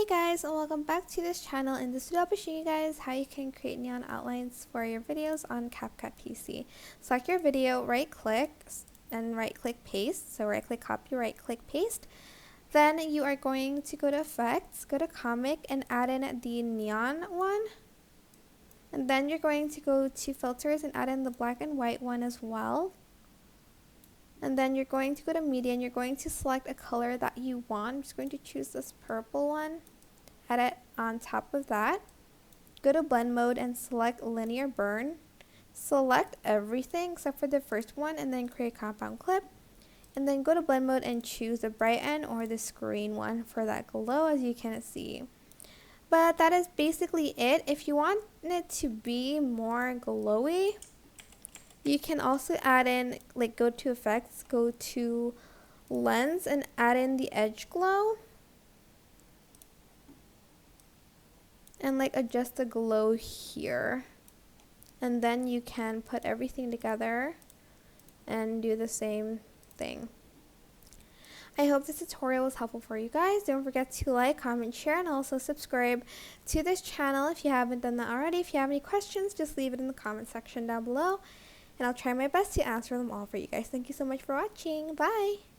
Hey guys, and welcome back to this channel. In this video I'll be showing you guys how you can create neon outlines for your videos on CapCut PC. Select your video, right click and right click paste. So right click copy, right click paste. Then you are going to go to effects, go to comic and add in the neon one. And then you're going to go to filters and add in the black and white one as well. And then you're going to go to media and you're going to select a color that you want. I'm just going to choose this purple one. Add it on top of that. Go to blend mode and select linear burn. Select everything except for the first one and then create compound clip. And then go to blend mode and choose the brighten or the screen one for that glow, as you can see. But that is basically it. If you want it to be more glowy, you can also add in, like, go to effects, go to lens and add in the edge glow. And like adjust the glow here. And then you can put everything together and do the same thing. I hope this tutorial was helpful for you guys. Don't forget to like, comment, share, and also subscribe to this channel if you haven't done that already. If you have any questions, just leave it in the comment section down below. And I'll try my best to answer them all for you guys. Thank you so much for watching. Bye!